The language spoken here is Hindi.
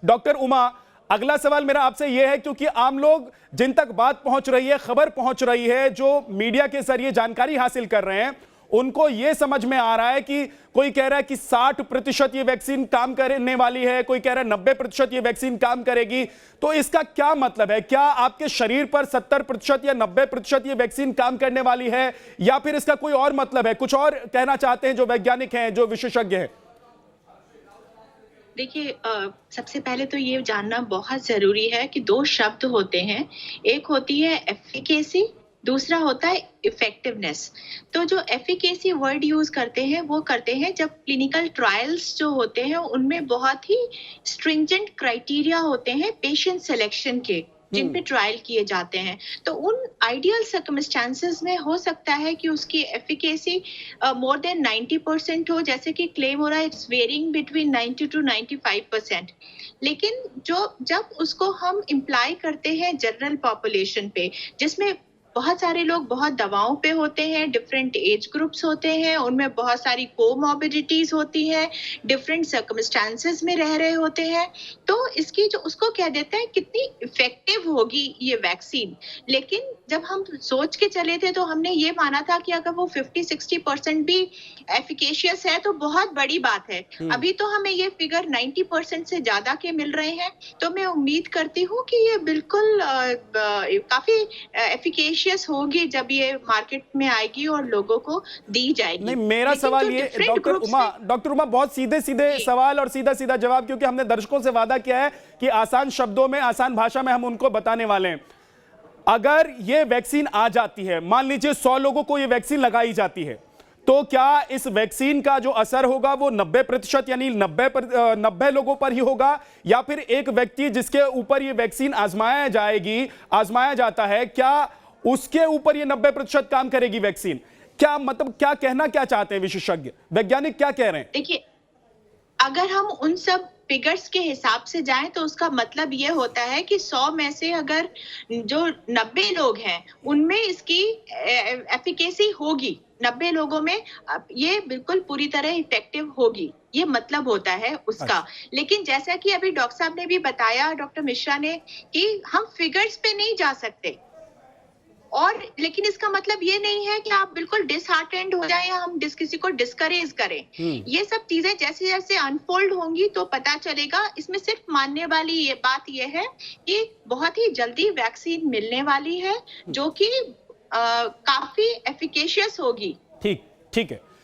डॉक्टर उमा, अगला सवाल मेरा आपसे यह है, क्योंकि आम लोग जिन तक बात पहुंच रही है, खबर पहुंच रही है, जो मीडिया के जरिए जानकारी हासिल कर रहे हैं, उनको यह समझ में आ रहा है कि कोई कह रहा है कि 60% ये वैक्सीन काम करने वाली है, कोई कह रहा है 90% ये वैक्सीन काम करेगी। तो इसका क्या मतलब है? क्या आपके शरीर पर 70% या 90% ये वैक्सीन काम करने वाली है, या फिर इसका कोई और मतलब है? कुछ और कहना चाहते हैं जो वैज्ञानिक हैं, जो विशेषज्ञ हैं? देखिए, सबसे पहले तो ये जानना बहुत जरूरी है कि दो शब्द होते हैं। एक होती है एफिकेसी, दूसरा होता है इफेक्टिवनेस। तो जो एफिकेसी वर्ड यूज करते हैं वो करते हैं जब क्लिनिकल ट्रायल्स जो होते हैं उनमें बहुत ही स्ट्रिंजेंट क्राइटेरिया होते हैं पेशेंट सिलेक्शन के, जिन पे ट्रायल किए जाते हैं। तो उन आइडियल सर्कमस्टांसेस में हो सकता है कि उसकी एफिकेसी मोर देन 90% हो, जैसे कि क्लेम हो रहा है इट्स वेरिंग बिटवीन 90 to 95%। लेकिन जब उसको हम इम्प्लाई करते हैं जनरल पॉपुलेशन पे, जिसमें बहुत सारे लोग बहुत दवाओं पे होते हैं, डिफरेंट एज ग्रुप्स होते हैं, उनमें बहुत सारी कोमॉर्बिडिटीज होती हैं, डिफरेंट सर्कमस्टांसेस में रह रहे होते हैं, तो इसकी जो उसको कह देते हैं कितनी इफेक्टिव होगी ये वैक्सीन। लेकिन जब हम सोच के चले थे तो हमने ये माना था कि अगर वो 50-60% भी एफिकेशियस है तो बहुत बड़ी बात है। अभी तो हमें ये फिगर 90% से ज्यादा के मिल रहे हैं, तो मैं उम्मीद करती हूँ कि ये बिल्कुल काफी एफिकेशियस होगी जब ये मार्केट में आएगी और लोगों को दी जाएगी। नहीं, मेरा सवाल ये डॉक्टर उमा बहुत सीधे सीधे सवाल और सीधा सीधा जवाब, क्योंकि हमने दर्शकों से वादा किया है कि आसान शब्दों में, आसान भाषा में हम उनको बताने वाले हैं। अगर ये वैक्सीन आ जाती है, मान लीजिए 100 लोगों को ये वैक्सीन लगाई जाती है, तो क्या इस वैक्सीन का जो असर होगा वो 90% यानी 90 लोगों पर ही होगा, या फिर एक व्यक्ति जिसके ऊपर ये वैक्सीन आजमाया जाता है, क्या उसके ऊपर ये 90% काम करेगी वैक्सीन? क्या मतलब, क्या कहना क्या चाहते हैं विशेषज्ञ, वैज्ञानिक क्या कह रहे हैं? देखिए, अगर हम उन सब फिगर्स के हिसाब से जाएं तो उसका मतलब ये होता है कि 100 में से अगर जो 90 लोग हैं उनमें इसकी एफिकेसी होगी, 90 लोगों में ये बिल्कुल पूरी तरह इफेक्टिव होगी, ये मतलब होता है उसका। लेकिन जैसा कि अभी डॉक्टर साहब ने भी बताया, डॉक्टर मिश्रा ने, कि हम फिगर्स पे नहीं जा सकते, और लेकिन इसका मतलब ये नहीं है कि आप बिल्कुल डिसहार्टेंड हो जाएं या हम किसी को डिस्करेज करें। ये सब चीजें जैसे जैसे अनफोल्ड होंगी तो पता चलेगा। इसमें सिर्फ मानने वाली ये बात ये है कि बहुत ही जल्दी वैक्सीन मिलने वाली है जो कि काफी एफिकेशियस होगी। ठीक है।